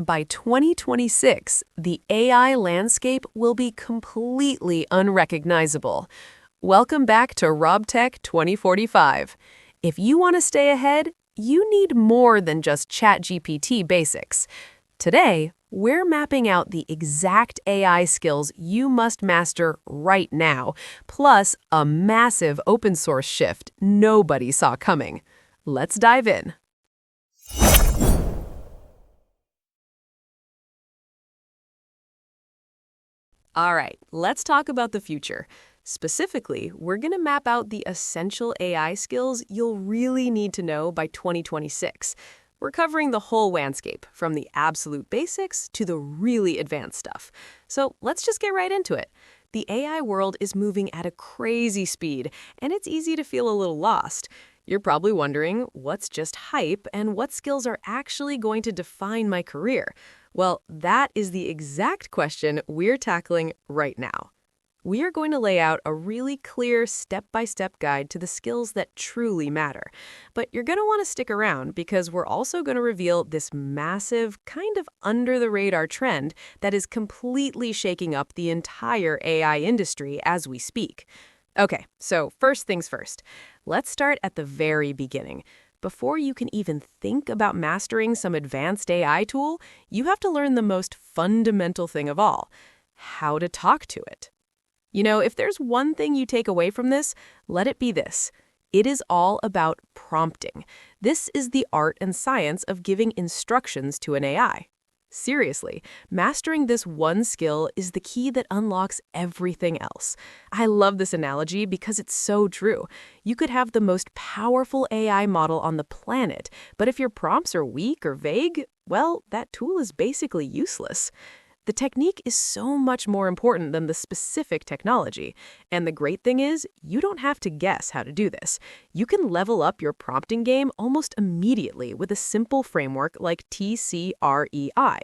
By 2026, the AI landscape will be completely unrecognizable. Welcome back to RobTech 2045. If you want to stay ahead, you need more than just ChatGPT basics. Today, we're mapping out the exact AI skills you must master right now, plus a massive open source shift nobody saw coming. Let's dive in. All right, let's talk about the future. Specifically, we're going to map out the essential AI skills you'll really need to know by 2026. We're covering the whole landscape, from the absolute basics to the really advanced stuff. So let's just get right into it. The AI world is moving at a crazy speed, and it's easy to feel a little lost. You're probably wondering what's just hype and what skills are actually going to define my career. Well, that is the exact question we're tackling right now. We are going to lay out a really clear step-by-step guide to the skills that truly matter. But you're going to want to stick around because we're also going to reveal this massive, kind of under-the-radar trend that is completely shaking up the entire AI industry as we speak. Okay, so first things first. Let's start at the very beginning. Before you can even think about mastering some advanced AI tool, you have to learn the most fundamental thing of all: how to talk to it. You know, if there's one thing you take away from this, let it be this. It is all about prompting. This is the art and science of giving instructions to an AI. Seriously, mastering this one skill is the key that unlocks everything else. I love this analogy because it's so true. You could have the most powerful AI model on the planet, but if your prompts are weak or vague, well, that tool is basically useless. The technique is so much more important than the specific technology. And the great thing is, you don't have to guess how to do this. You can level up your prompting game almost immediately with a simple framework like TCREI.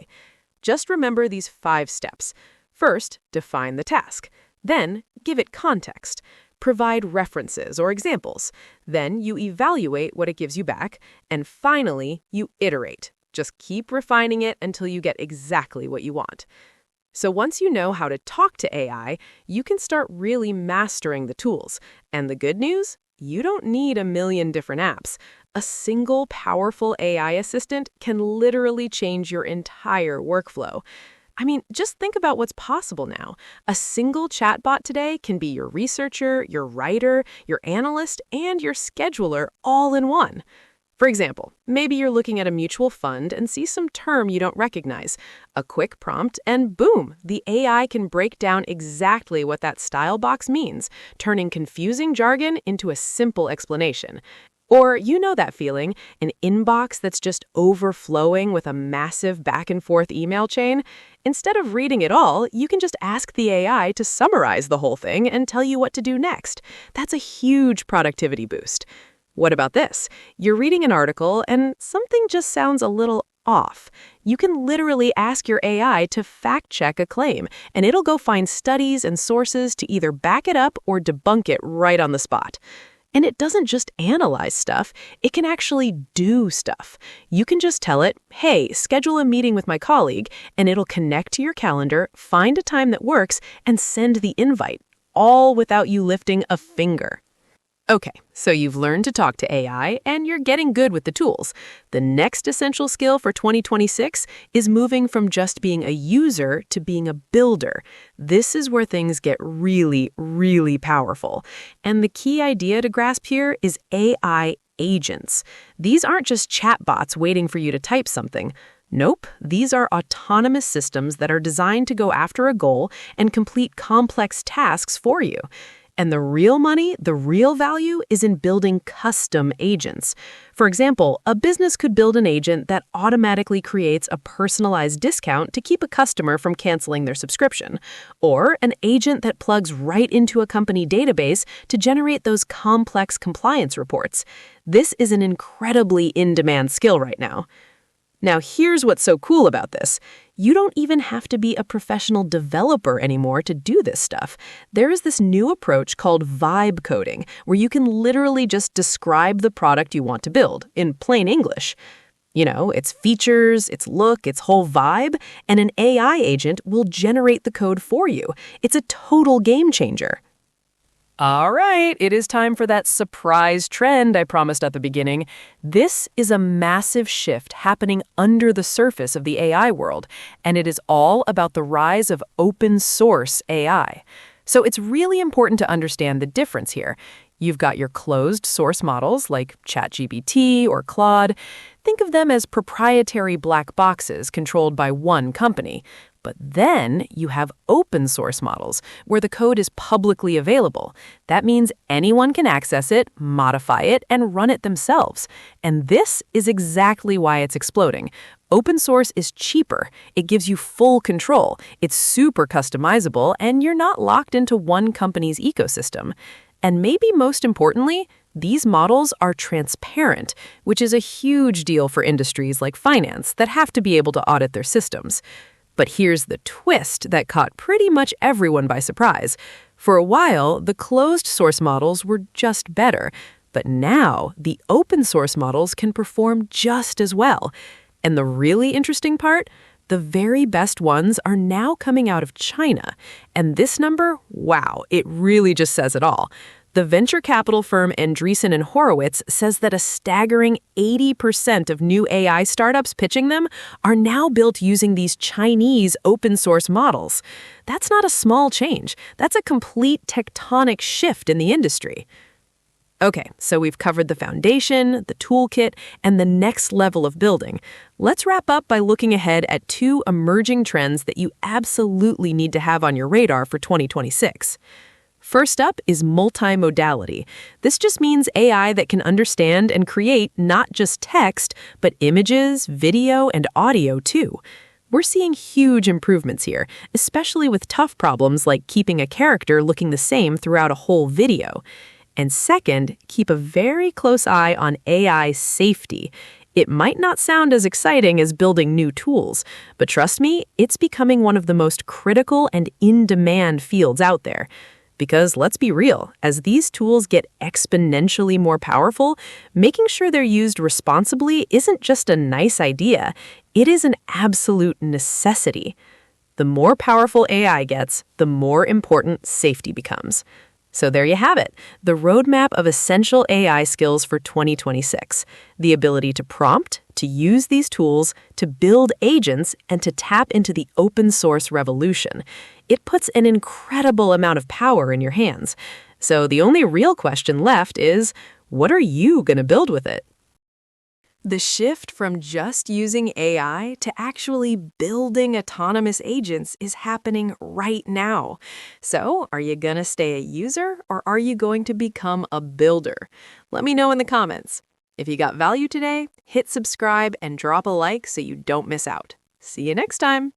Just remember these 5 steps. First, define the task. Then, give it context. Provide references or examples. Then, you evaluate what it gives you back. And finally, you iterate. Just keep refining it until you get exactly what you want. So once you know how to talk to AI, you can start really mastering the tools. And the good news? You don't need a million different apps. A single powerful AI assistant can literally change your entire workflow. I mean, just think about what's possible now. A single chatbot today can be your researcher, your writer, your analyst, and your scheduler all in one. For example, maybe you're looking at a mutual fund and see some term you don't recognize. A quick prompt and boom, the AI can break down exactly what that style box means, turning confusing jargon into a simple explanation. Or you know that feeling, an inbox that's just overflowing with a massive back and forth email chain? Instead of reading it all, you can just ask the AI to summarize the whole thing and tell you what to do next. That's a huge productivity boost. What about this? You're reading an article and something just sounds a little off. You can literally ask your AI to fact-check a claim, and it'll go find studies and sources to either back it up or debunk it right on the spot. And it doesn't just analyze stuff, it can actually do stuff. You can just tell it, hey, schedule a meeting with my colleague, and it'll connect to your calendar, find a time that works, and send the invite, all without you lifting a finger. Okay, so you've learned to talk to AI and you're getting good with the tools. The next essential skill for 2026 is moving from just being a user to being a builder. This is where things get really, really powerful. And the key idea to grasp here is AI agents. These aren't just chatbots waiting for you to type something. Nope, these are autonomous systems that are designed to go after a goal and complete complex tasks for you. And the real money, the real value, is in building custom agents. For example, a business could build an agent that automatically creates a personalized discount to keep a customer from canceling their subscription, or an agent that plugs right into a company database to generate those complex compliance reports. This is an incredibly in-demand skill right now. Now, here's what's so cool about this. You don't even have to be a professional developer anymore to do this stuff. There is this new approach called vibe coding, where you can literally just describe the product you want to build in plain English. Its features, its look, its whole vibe, and an AI agent will generate the code for you. It's a total game changer. All right, it is time for that surprise trend I promised at the beginning. This is a massive shift happening under the surface of the AI world, and it is all about the rise of open source AI. So it's really important to understand the difference here. You've got your closed source models like ChatGPT or Claude. Think of them as proprietary black boxes controlled by one company. But then you have open source models where the code is publicly available. That means anyone can access it, modify it, and run it themselves. And this is exactly why it's exploding. Open source is cheaper. It gives you full control. It's super customizable, and you're not locked into one company's ecosystem. And maybe most importantly, these models are transparent, which is a huge deal for industries like finance that have to be able to audit their systems. But here's the twist that caught pretty much everyone by surprise. For a while, the closed source models were just better, but now the open source models can perform just as well. And the really interesting part? The very best ones are now coming out of China. And this number, wow, it really just says it all. The venture capital firm Andreessen and Horowitz says that a staggering 80% of new AI startups pitching them are now built using these Chinese open source models. That's not a small change. That's a complete tectonic shift in the industry. Okay, so we've covered the foundation, the toolkit, and the next level of building. Let's wrap up by looking ahead at two emerging trends that you absolutely need to have on your radar for 2026. First up is multimodality. This just means AI that can understand and create not just text, but images, video, and audio too. We're seeing huge improvements here, especially with tough problems like keeping a character looking the same throughout a whole video. And second, keep a very close eye on AI safety. It might not sound as exciting as building new tools, but trust me, it's becoming one of the most critical and in-demand fields out there. Because let's be real, as these tools get exponentially more powerful, making sure they're used responsibly isn't just a nice idea, it is an absolute necessity. The more powerful AI gets, the more important safety becomes. So there you have it, the roadmap of essential AI skills for 2026. The ability to prompt, to use these tools, to build agents, and to tap into the open source revolution. It puts an incredible amount of power in your hands. So the only real question left is, what are you going to build with it? The shift from just using AI to actually building autonomous agents is happening right now. So, are you going to stay a user or are you going to become a builder? Let me know in the comments. If you got value today, hit subscribe and drop a like so you don't miss out. See you next time.